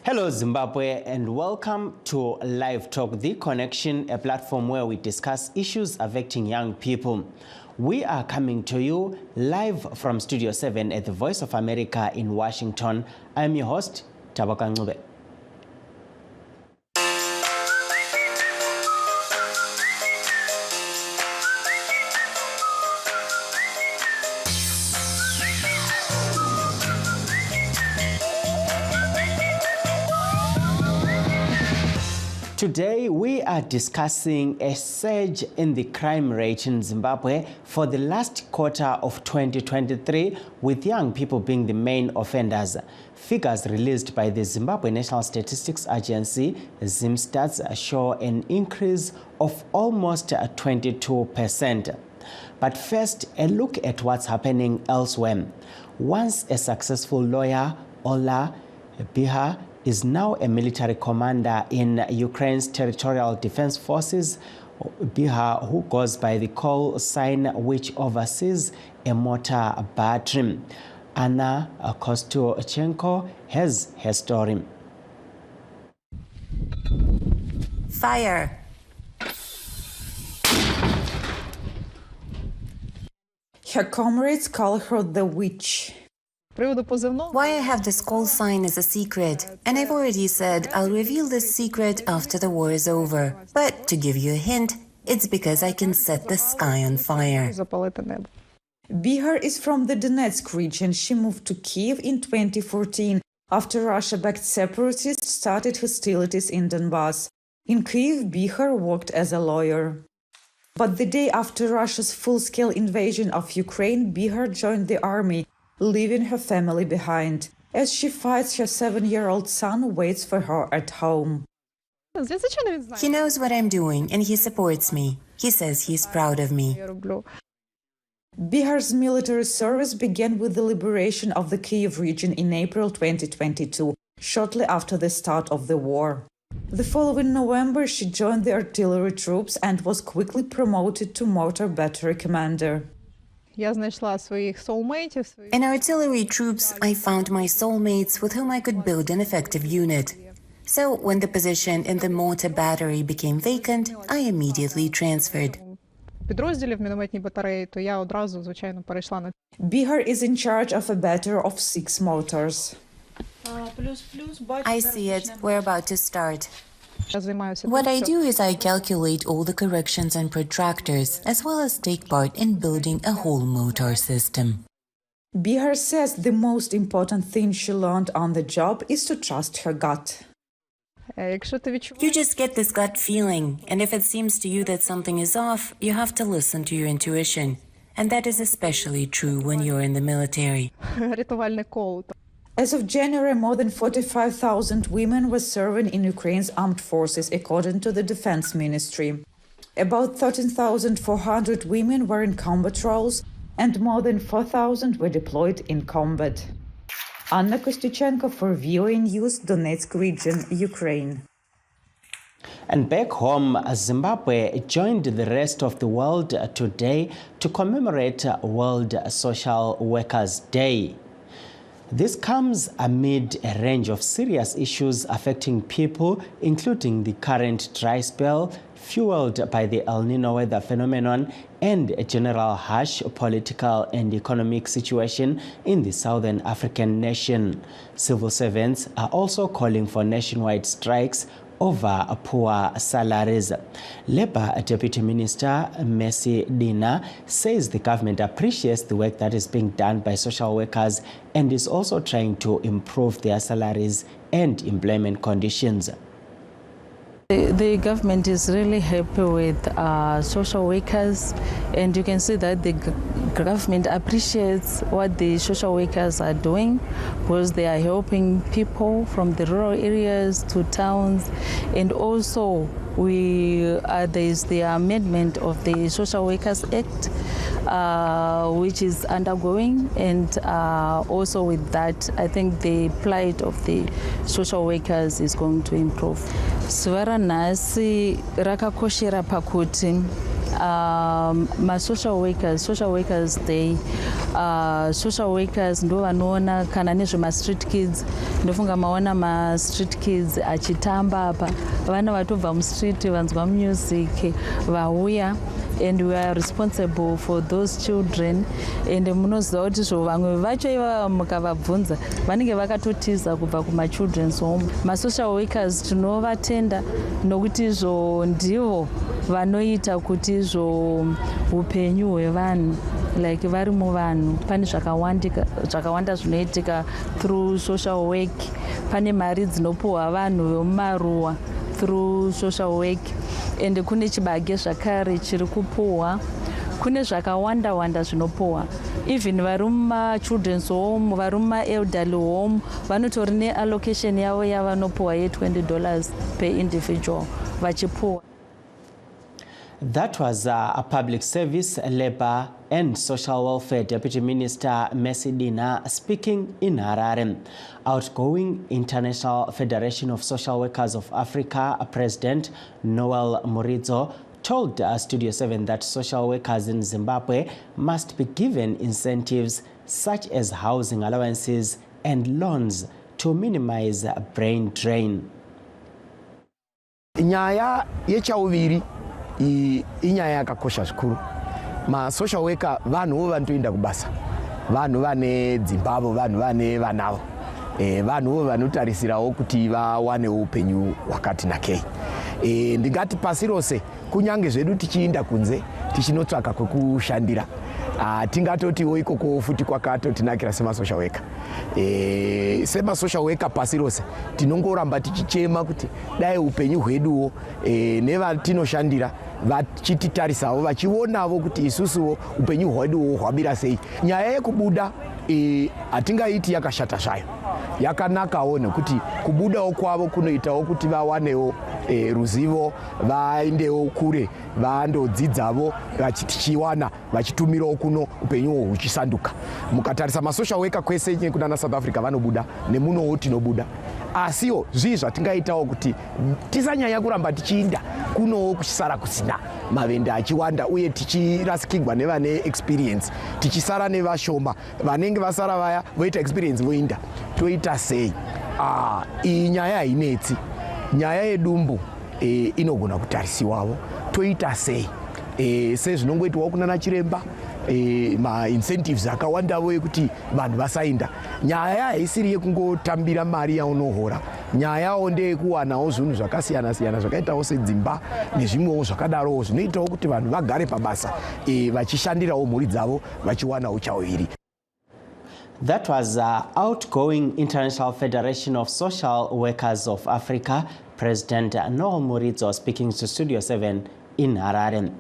Hello Zimbabwe and welcome to Livetalk, The Connection, a platform where we discuss issues affecting young people. We are coming to you live from Studio 7 at the Voice of America in Washington. I'm your host, Tabaka Ngube. Today, we are discussing a surge in the crime rate in Zimbabwe for the last quarter of 2023, with young people being the main offenders. Figures released by the Zimbabwe National Statistics Agency, ZimStats, show an increase of almost 22%. But first, a look at what's happening elsewhere. Once a successful lawyer, Ola Biha is now a military commander in Ukraine's territorial defense forces. Biha, who goes by the call sign which oversees a mortar battery. Anna Kostyuchenko has her story. Fire. Her comrades call her the witch. Why I have this call sign is a secret, and I've already said I'll reveal this secret after the war is over. But to give you a hint, it's because I can set the sky on fire. Bihar is from the Donetsk region. She moved to Kiev in 2014 after Russia-backed separatists started hostilities in Donbass. In Kiev, Bihar worked as a lawyer. But the day after Russia's full-scale invasion of Ukraine, Bihar joined the army, leaving her family behind. As she fights, her 7-year-old son waits for her at home. He knows what I'm doing and he supports me. He says he's proud of me. Bihar's military service began with the liberation of the Kiev region in April 2022, shortly after the start of the war. The following November, she joined the artillery troops and was quickly promoted to mortar battery commander. In artillery troops, I found my soulmates with whom I could build an effective unit. So when the position in the mortar battery became vacant, I immediately transferred. Bihar is in charge of a battery of 6 mortars. I see it. We're about to start. What I do is I calculate all the corrections and protractors, as well as take part in building a whole motor system. Bihar says the most important thing she learned on the job is to trust her gut. You just get this gut feeling, and if it seems to you that something is off, you have to listen to your intuition. And that is especially true when you're in the military. As of January, more than 45,000 women were serving in Ukraine's armed forces, according to the Defense Ministry. About 13,400 women were in combat roles, and more than 4,000 were deployed in combat. Anna Kostyuchenko for VOA News, Donetsk region, Ukraine. And back home, Zimbabwe joined the rest of the world today to commemorate World Social Workers Day. This comes amid a range of serious issues affecting people, including the current dry spell, fueled by the El Nino weather phenomenon, and a general harsh political and economic situation in the southern African nation. Civil servants are also calling for nationwide strikes over poor salaries. Labour Deputy Minister Mercy Dina says the government appreciates the work that is being done by social workers and is also trying to improve their salaries and employment conditions. The government is really happy with social workers, and you can see that the government appreciates what the social workers are doing, because they are helping people from the rural areas to towns. And also there is the amendment of the Social Workers Act, which is undergoing, and also with that, I think the plight of the social workers is going to improve. Zuva ranhasi rakakoshera pakuti social workers day, social workers ndo vanoona kana nezvema-street kids. Ndofunga maona ma-street kids achitamba apa, vana vatobva mu-street vanzwa music vauya, and we are responsible for those children. And munoziva kuti zvo vamwe vacho ivava mukavabvunza vanenge vakatotiza kubva kuma-children's home. Ma-social workers tinovatenda nokuti izvo ndivo vanoita kuti izvo upenyu hwevanhu like vari muvanhu. Pane zvakawanda zvinoitika through social work. Pane mari dzinopuhwa vanhu vemumaruwa through social work, and kune chibage zvakare chiri kupuhwa. Kune zvakawanda zvinopuhwa. Even vari muma-children's home, vari muma-elderly home, vanotori ne-allocation yavo yavanopuhwa ye$20 per individual vachipuhwa. That was a Public Service, Labour and Social Welfare Deputy Minister Mesidina speaking in Harare. Outgoing International Federation of Social Workers of Africa President Noel Muridzo told Studio 7 that social workers in Zimbabwe must be given incentives such as housing allowances and loans to minimize brain drain. Nyaya yechauviri inyaya yakakosha zvikuru. Ma-social worker vanhu vanotoenda kubasa, vanhu vane dzimbavo, vanhu vane vanavo, vanhu vanotarisirawo kuti vawane upenyu hwakati nakei. Ndingati pasi rose kunyange zvedu tichienda kunze tichinotsvaka kwekushandira, tingatotiwo ikoko futi kwakatotinakira sema-social worker. Sema-social worker pasi rose tinongoramba tichichema kuti dai upenyu hweduwo nevatinoshandira vachititarisawo vachionavo kuti isusuwo upenyu hweduwo hwamira sei. Nyaya yekubuda hatingaiti yakashata zvayo, yakanakawo nekuti kubudawo kwavo kunoitawo kuti vawanewo ruzivo, vaendewo kure, vandodzidzavo vachitichiwana vachitumirawo kuno upenyu huchisanduka. Mukatarisa ma-social worker kwese kunana South Africa vanobuda, nemunowo tinobuda. Asiwo zvii zvatingaitawo kuti tisanyanya kuramba tichiinda kunowo kuchisara kusina mavenda achiwanda uye tichirasikirwa nevane experience, tichisara nevashoma vanenge vasara vaya voita experience voinda. Toita sei? Iyi nyaya hainetsi. Nyaya yedumbu inogona kutarisiwawo. Toita sei? Sezvinongoitwawo kunana chiremba, ma-incentives akawandavo ekuti vanhu vasainda. Nyaya haisiri yekungotambira mari yaunohora. Nyayawo ndeyekuwanawo zvinhu zvakasiyana-siyana zvakaitawo sedzimba nezvimwewo zvakadarowo zvinoitawo kuti vanhu vagare pabasa vachishandirawo mhuri dzavo vachiwanawo chauviri. That was outgoing International Federation of Social Workers of Africa President Noel Muridzo speaking to Studio 7 in Harare.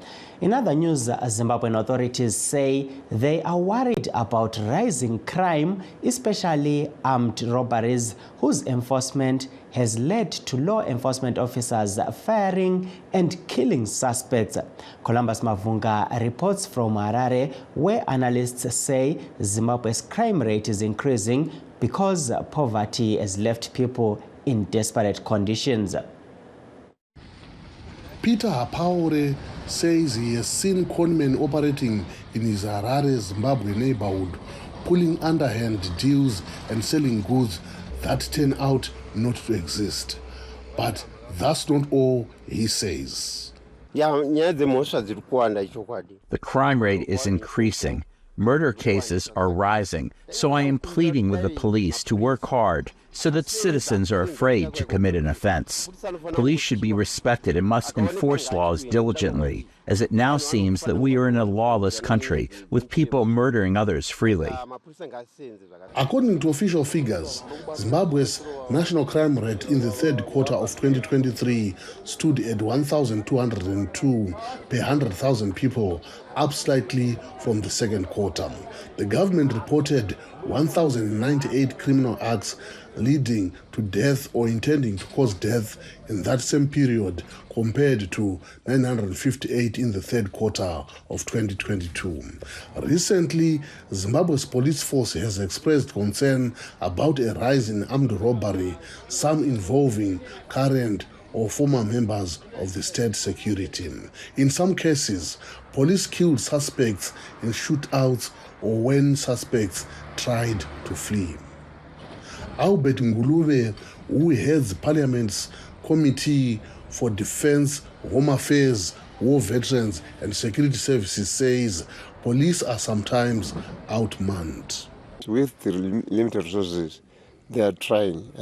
In other news, Zimbabwean authorities say they are worried about rising crime, especially armed robberies, whose enforcement has led to law enforcement officers firing and killing suspects. Columbus Mavunga reports from Harare, where analysts say Zimbabwe's crime rate is increasing because poverty has left people in desperate conditions. Peter Hapaure says he has seen conmen operating in his Harare, Zimbabwe neighborhood, pulling underhand deals and selling goods that turn out not to exist. But that's not all, he says. The crime rate is increasing. Murder cases are rising, so I am pleading with the police to work hard so that citizens are afraid to commit an offense. Police should be respected and must enforce laws diligently, as it now seems that we are in a lawless country with people murdering others freely. According to official figures, Zimbabwe's national crime rate in the third quarter of 2023 stood at 1,202 per 100,000 people, up slightly from the second quarter. The government reported 1,098 criminal acts leading to death or intending to cause death in that same period, compared to 958 in the third quarter of 2022. Recently, Zimbabwe's police force has expressed concern about a rise in armed robbery, some involving current or former members of the state security. In some cases, police killed suspects in shootouts or when suspects tried to flee. Albert Ngulube, who heads Parliament's Committee for Defense, Home Affairs, War Veterans and Security Services, says police are sometimes outmanned. With the limited resources, they are trying.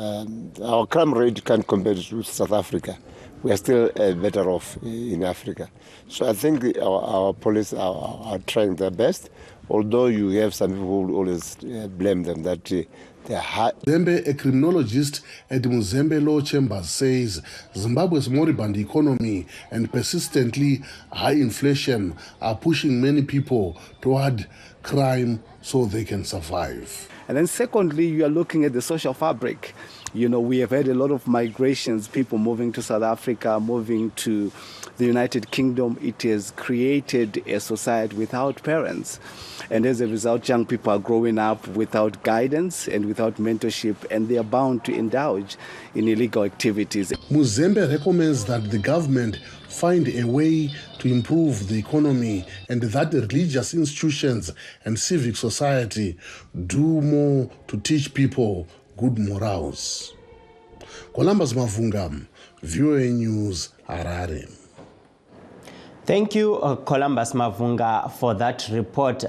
Our crime rate can't compare with South Africa. We are still better off in Africa. So I think our police are trying their best, although you have some people who always blame them that they are high. Zembe, a criminologist at the Muzembe Law Chambers, says Zimbabwe's moribund economy and persistently high inflation are pushing many people toward crime so they can survive. And then secondly, you are looking at the social fabric. You know, we have had a lot of migrations, people moving to South Africa, moving to the United Kingdom. It has created a society without parents. And as a result, young people are growing up without guidance and without mentorship, and they are bound to indulge in illegal activities. Muzembe recommends that the government find a way to improve the economy and that the religious institutions and civic society do more to teach people good morals. Columbus Mavunga, VOA News, Harare. Thank you, Columbus Mavunga, for that report.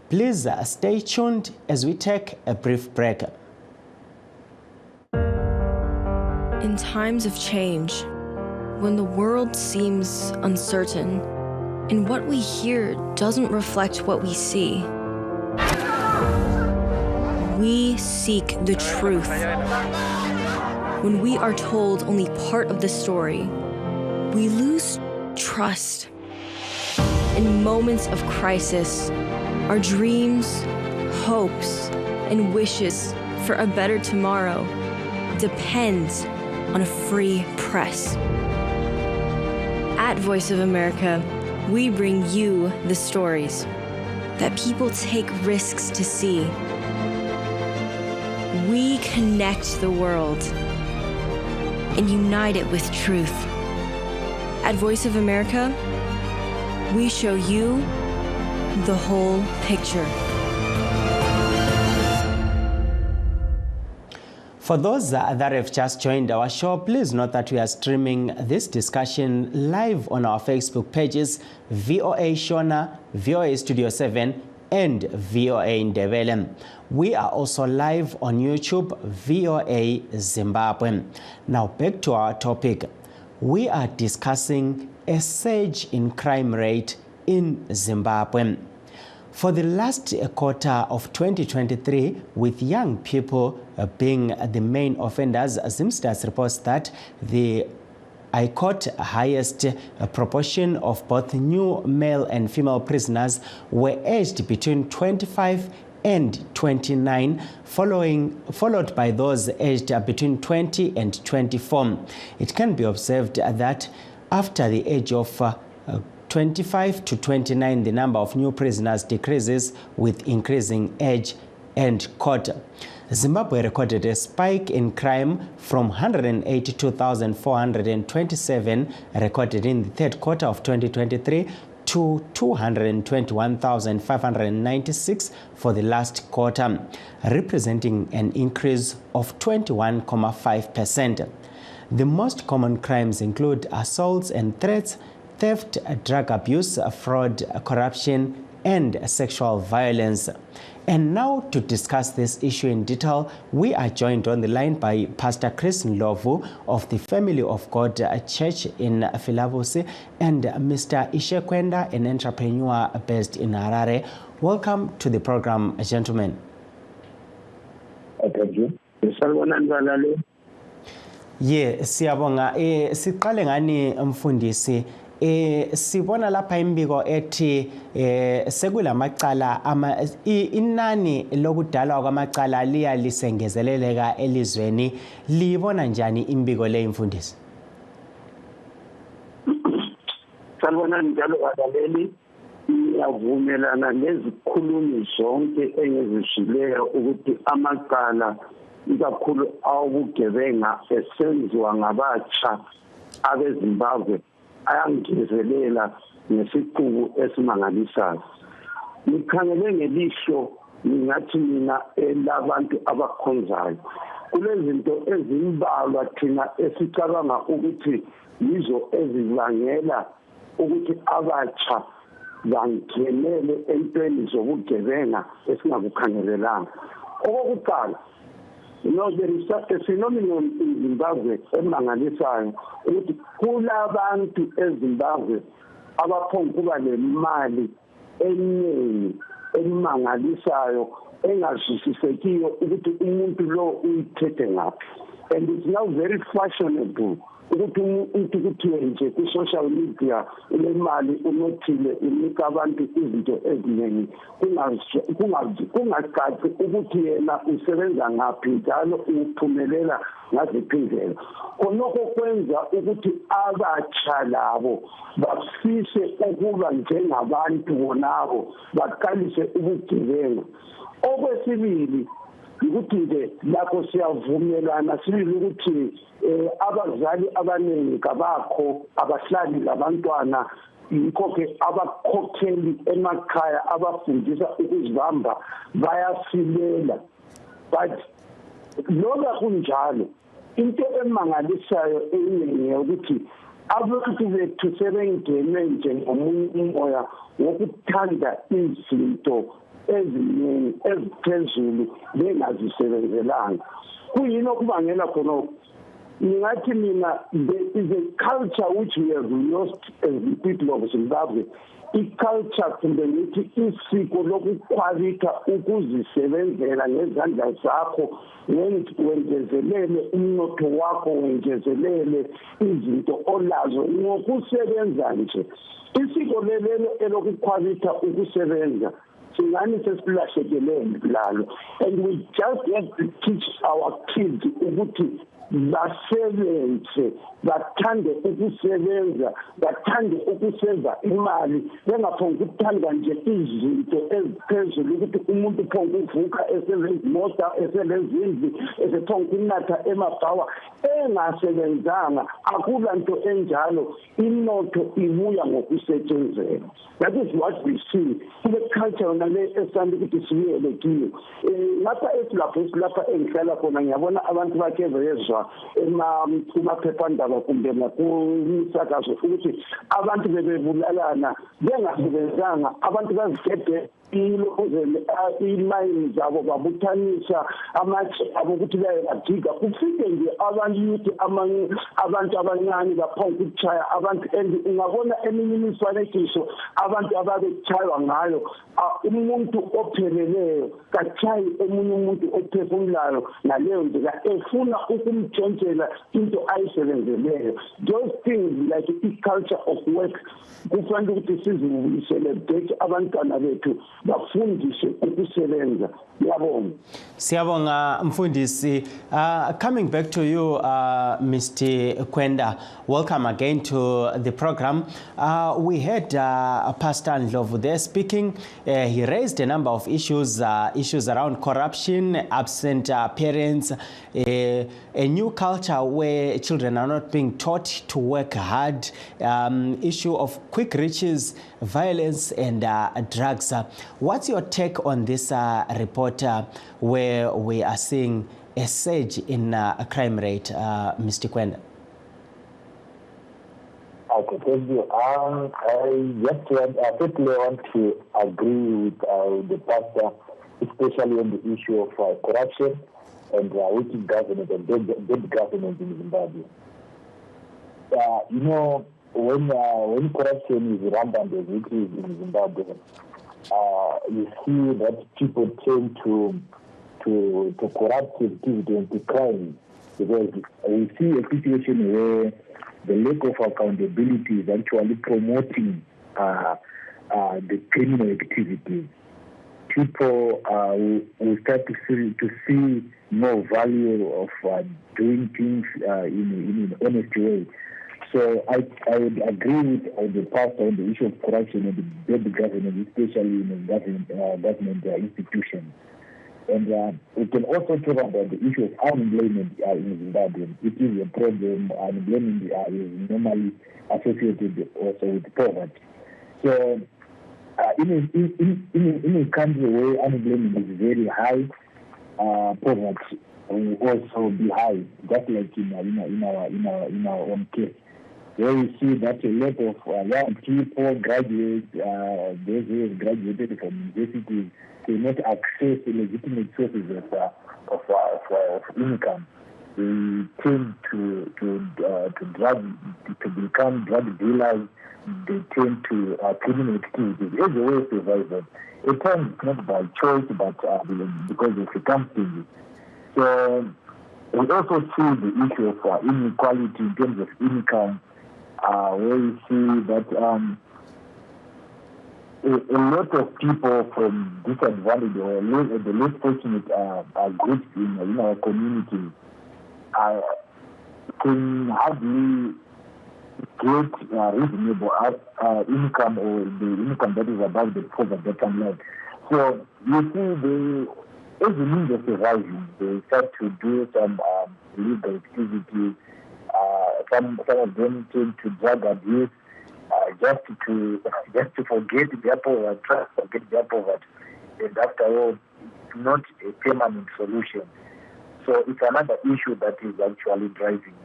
Please stay tuned as we take a brief break. In times of change, when the world seems uncertain and what we hear doesn't reflect what we see, we seek the truth. When we are told only part of the story, we lose trust. In moments of crisis, our dreams, hopes, and wishes for a better tomorrow depends on a free press. At Voice of America, we bring you the stories that people take risks to see. We connect the world and unite it with truth. At Voice of America, we show you the whole picture. For those that have just joined our show, please note that we are streaming this discussion live on our Facebook pages, VOA Shona, VOA Studio 7, and VOA Ndebele. We are also live on YouTube, VOA Zimbabwe. Now back to our topic. We are discussing a surge in crime rate in Zimbabwe. For the last quarter of 2023, with young people being the main offenders, Zimstats reports that the highest proportion of both new male and female prisoners were aged between 25 and 29, followed by those aged between 20 and 24. It can be observed that after the age of 25 to 29, the number of new prisoners decreases with increasing age and court. Zimbabwe recorded a spike in crime from 182,427 recorded in the third quarter of 2023 to 221,596 for the last quarter, representing an increase of 21.5%. The most common crimes include assaults and threats, theft, drug abuse, fraud, corruption, and sexual violence. And now to discuss this issue in detail, we are joined on the line by Pastor Chris Ndlovu of the Family of God Church in Filavusi and Mr. Ishekwenda, an entrepreneur based in Harare. Welcome to the program, gentlemen. Thank you. Siyabonga. Siqale ngani mfundisi. Sibona lapha imbiko ethi sekulamacala inani lokudalwa kwamacala liya lisengezeleleka elizweni. Libona njani imbiko le mfundisi? Salibona njalo abaleli, iyavumelana nezikhulumi zonke engizishileyo ukuthi amacala ikakhulu awubugebenga esenziwa ngabatsha abeZimbabwe ayangezelela ngesiqubu esimangalisayo. Ngikhangele ngelihlo ngingathi mina labantu abakhonzayo. Kulezinto ezimbalwa thina esicabanga ukuthi yizo ezibangela ukuthi abatsha bangenele entweni zobugebenga esingakukhangelelanga. Okokuqala, there is a phenomenon in Zimbabwe emangalisayo ukuthi kulabantu eZimbabwe abaphonga kuba lemali eningi emangalisayo engazwisisekiyo ukuthi umuntu lo uyithethe ngaphi. And it's now very fashionable ukuthi umuntu kuthiwe nje ku-social media unemali unothile unika abantu izinto eziningi kungacaci ukuthi yena usebenza ngaphi njalo uphumelela ngaziphi indlela. Khonokho kwenza ukuthi abatsha labo bafise ukuba njengabantu bonabo baqalise ubugebenga. Okwesibili ukuthi-ke lapho siyavumelana sibili ukuthi abazali abaningi kabakho abahlali labantwana yikho-ke abakhokheli emakhaya abafundisa ukuzibamba bayasilela. But loba kunjalo into emangalisayo eyiningi ukuthi abantu bethu sebengene njengomunye umoya wokuthanda izinto eziningi eziphezulu bengazisebenzelanga. Kuyini okubangela khonokho? Ngingathi mina there is a culture which we have lost as the people of Zimbabwe. I-culture kumbe ngithi isiko lokukhwabitha ukuzisebenzela ngezandla zakho wengezelele umnotho wakho wengezelele izinto olazo ngokusebenza nje. Isiko lelo elokukhwabitha ukusebenza singani sesilahlekelele lalo, and we just have to teach our kids ukuthi basebenze, bathande ukusebenza, bathande ukusenza imali, bengaphongi ukuthanda nje izinto eziphezulu ukuthi umuntu uphonga uvuka eselezimota eselezindlu esephonga ukunatha emabhawa engasebenzanga. Akula nto enjalo, inotho ibuya ngokusetshenzela. That is what we see. Kule culture nale esanda ukuthi sibuyele kiyo. Lapha esilapha engihlala khona ngiyabona abantu bakevezwa kumaphephandaba kumbe nakumisakazo ukuthi abantu bebebulalana bengasebenzanga, abantu bazigede imayini zabo babuthanisa amatshe abo ukuthi bayabadiga. Kufike nje abantu abancane baphonga ukuchaya abantu, and ungabona eminye imifanekiso abantu ababechaywa ngayo. Umuntu opheleleyo kachayi omunye umuntu ophefumulayo ngaleyo ndlela efuna ukumtshentshela into ayisebenzeleyo. Those things like i-culture of work kufanele ukuthi sizibuyisele abantwana bethu bafundiswe ukusebenza. Ngiyabonga. Siyabonga Mfundisi. Coming back to you, Mr. Kwenda, welcome again to the program. We had Pastor Ndlovu there speaking. He raised a number of issues around corruption, absent parents, a new culture where children are not being taught to work hard, issue of quick riches, violence, and drugs. What's your take on this report where we are seeing a surge in crime rate, Mr. Kwenda? Okay, thank you. I certainly want to agree with the pastor, especially on the issue of corruption and wicked government and dead government in Zimbabwe. When corruption is rampant as it is in Zimbabwe, you see that people tend to corrupt activity and to crime, because we see a situation where the lack of accountability is actually promoting the criminal activities. People will start to see more value of doing things in an honest way. So I would agree with the pastor on the issue of corruption and the bad government, especially in the government institutions. And we can also talk about the issue of unemployment in Zimbabwe. It is a problem. Unemployment is normally associated also with poverty. So in a country where unemployment is very high, poverty will also be high, just like in our own case. Where we see that a lot of young people, graduates, those who have graduated from universities, cannot access legitimate sources of income. They tend to become drug dealers. They tend to criminal activities as a way of survival. At times, not by choice, but because of circumstances. So we also see the issue of inequality in terms of income, where we see that a lot of people from disadvantaged or the less fortunate groups in our community can hardly get reasonable income, or the income that is above the poverty line. So you see, as a means of surviving, they start to do some illegal activities. Some of them tend to drug abuse. Just to forget their poverty, try to forget their poverty, and after all, it's not a permanent solution. So it's another issue that is actually driving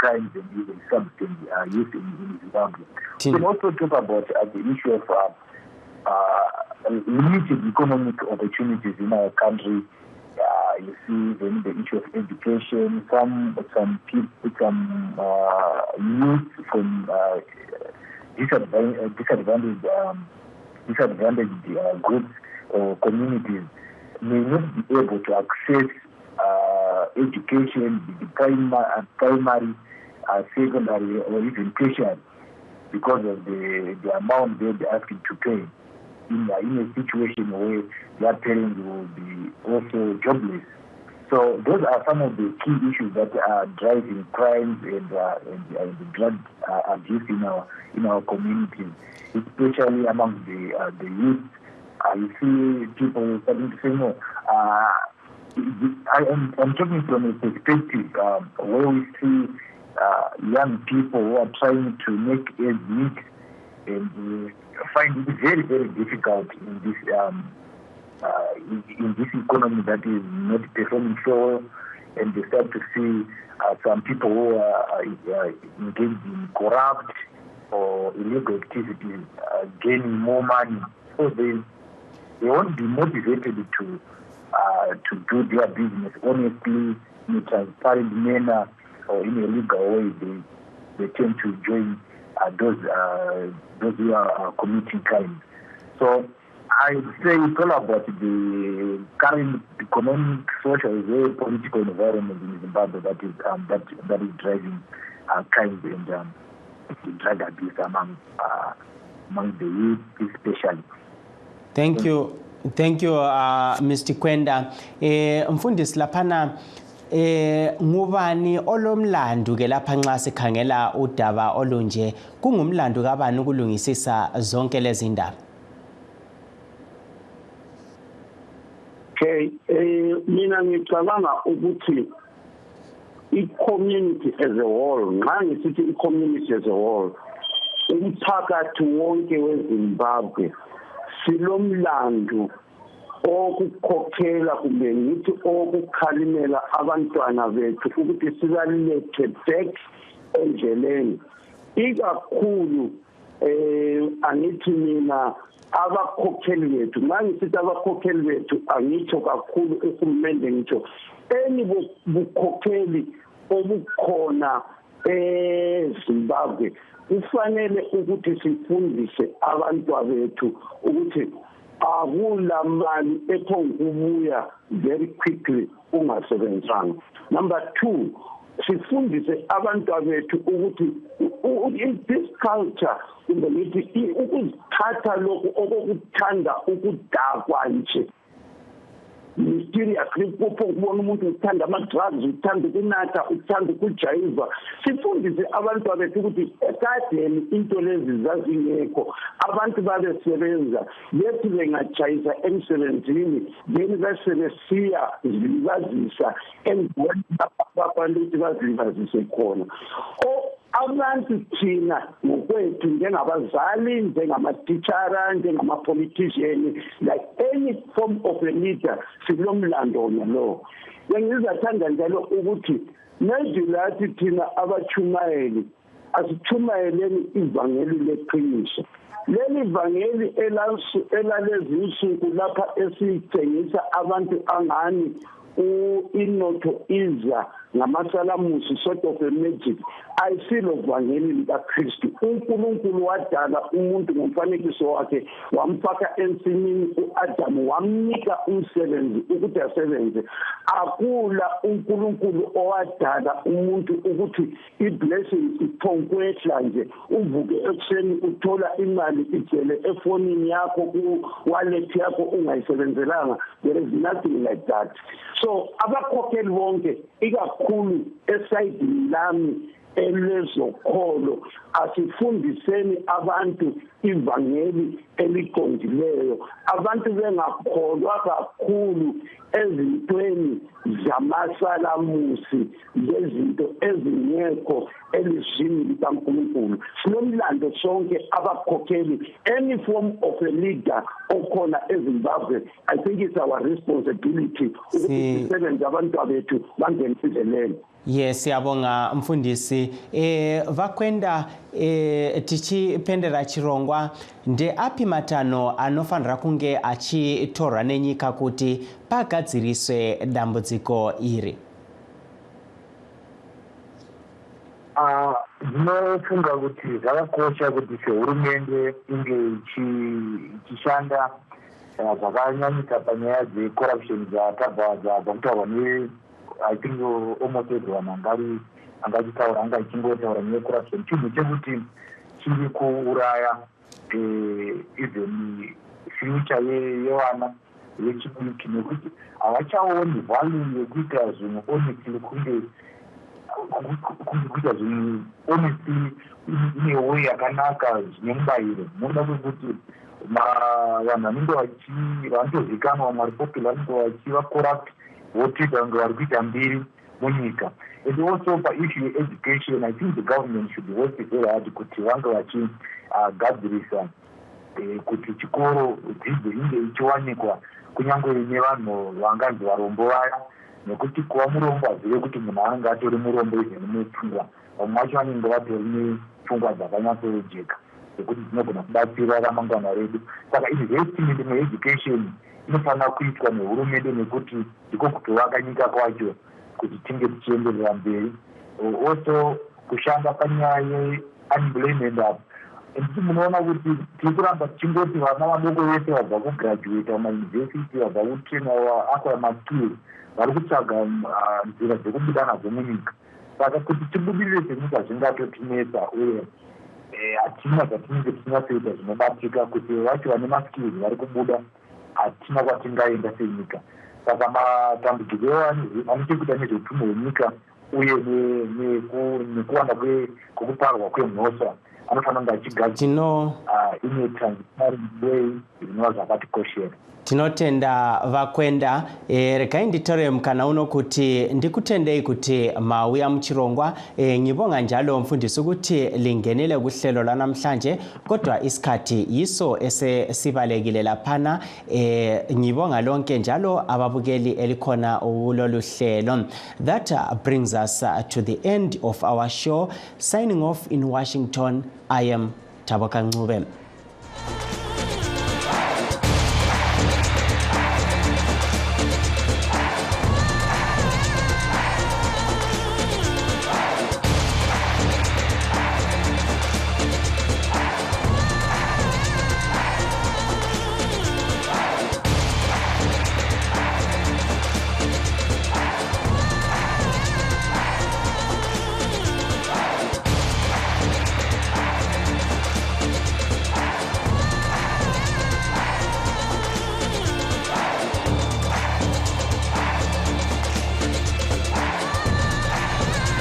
crimes and even substance use in Zimbabwe. We can also talk about the issue of limited economic opportunities in our country. You see the issue of education. Some youth from disadvantaged groups or communities may not be able to access education, the primary, secondary, or even tertiary, because of the amount they're asking to pay. In a situation where their parents will be also jobless. So those are some of the key issues that are driving crimes and drug abuse in our communities, especially among the youth. You see people starting to say no. I'm talking from a perspective where we see young people who are trying to make ends meet and find it very, very difficult in this economy that is not performing so well, and they start to see some people who are engaged in corrupt or illegal activities gaining more money. So they won't be motivated to do their business honestly, in a transparent manner, or in a legal way. They tend to join those who are committing crimes. So I would say it's all about the current economic, social, and political environment in Zimbabwe that is driving crimes and drug abuse among the youth especially. Thank you, Mr. Kwenda. Mfundisi laphana ngubani olomlandu ke lapha nxa sikhangela udaba olunje, kungumlandu kabani ukulungisisa zonke lezi ndaba? Okay, mina ngicabanga ukuthi i-community as a whole, nxa ngisithi i-community as a whole, umphakathi wonke weZimbabwe silomlandu okukhokhela kumbe ngithi okukhalimela abantwana bethu ukuthi sibalethe back endleleni, ikakhulu angithi mina abakhokheli bethu. Nxa ngisithi abakhokheli bethu angitsho kakhulu ehulumende, ngitsho bukhokheli obukhona eZimbabwe. Kufanele ukuthi sifundise abantwana bethu ukuthi akula mali ephongubuya very quickly ungasebenzanga. Number 2, sifundise abantwana bethu ukuthi this culture ngithi ukuzithatha lokhu okuthanda ukudakwa nje seriously kupho kubona umuntu uthanda ama-drugs uthanda ukunatha uthanda ukujayiva sifundise abantu abethu ukuthi ekadeni into lezi zazingekho abantu babesebenza yethi bengajayisa emsebenzini then besebesiya zilibazisa endaweni abantu ukuthi bazilibazise khona abantu thina ngokwethu njengabazali njengamatitshala njengama-politician like any form of a leader silomlando lo bengizathanda njalo ukuthi nezilathi thina abachumayeli asichumayeleni ivangeli leqiniso leli vangeli elalezi insuku lapha esithengisa abantu angani inotho iza ngamasalamusi sort of a magic ayisilo vangeli likaKristu uNkulunkulu wadala umuntu ngomfanekiso wakhe wamfaka ensimini uAdamu wamnika umsebenzi ukuthi asebenze akula uNkulunkulu owadala umuntu ukuthi iblessing iphonkwehla nje uvuke ekuseni uthola imali igcwele efonini yakho ku-wallet yakho ungayisebenzelanga. There is nothing like that. So abakhokheli bonke ikakhulu esayidini lami elezokholo asifundiseni abantu ivangeli eliqondileyo abantu bengakholwa kakhulu ezintweni zamasalamusi lezinto ezingekho elizwini likaNkulunkulu. Sinomlando sonke abakhokheli any form of a leader okhona eZimbabwe. I think it's our responsibility ukuthi sisebenze abantu abethu bangene endleleni. Yes, siyabonga mfundisi. Vakwenda tichipendera chirongwa nde api matano anofanira kunge achitorwa nenyika kuti pagadziriswe dambudziko iri? Ndinofunga kuti zvakakosha kuti sehurumende inge ichishanda zvakanyanyisa panyaya dzecorruption dzakabva dzakutaurwa I think almost everyone angachitaura anga ichingotaura necorruption chinhu chekuti chiri kuuraya even future yevana vechidiki nekuti havachaoni value yekuita zvinhu honestly kunge kuita zvinhu honestly ine way yakanaka zvine mubayiro munoda kwekuti vanhu vanotozikanwa vari popular vanenge vachiva corrupt votrida vange vari kuita mbiri munyika. And also paissue education, I think the government should work very hard kuti vange vachigadzirisa kuti chikoro dzidzo inge ichiwanikwa kunyange nevanhu vanganzi varombo vaya nekuti kuva murombo hazive kuti munhu anenge atori murombo izveni mupfungwa vamwe vacho vanenge vatori nepfungwa dzakanyatsojeka zekuti dzinogona kubatsira ramangwana redu. Saka investment mueducation inofanira kuitwa nehurumende nekuti ndiko kutovaka nyika kwacho kuti tinge tichienderera mberi. Also kushanda panyaya yeunemployment apo nditi munoona kuti tiri kuramba tichingoti vana vadoko vese vabva kugraduate mumayunivhesiti vabva kutrainiwa acquire maskills vari kutsvaga nzira dzekubuda nadzo munyika. Saka kuti tibudirire senyika zvingatotinetsa uye hatina zvatinenge tisingasoita zvinobatika kuti vacho vane maskills vari kubuda hatina kwatingaenda senyika. Saka matambudziko anochekuita nezveupfumi hwenyika uye nekuwanda kwekuparwa kwemhosva anofanira kunge achigadzirwa ine transparent way zvinova zvakatikoshera. Tinotenda Vakwenda. Regai nditore mukana uno kuti ndikutendei kuti mauya muchirongwa. Ngibonga njalo mfundisi ukuthi lingenele kuhlelo lanamhlanje kodwa isikhathi yiso sibalekile laphana. Ngibonga lonke njalo ababukeli elikhona kulolu hlelo. That brings us to the end of our show. Signing off in Washington, I am Taboka Ncube.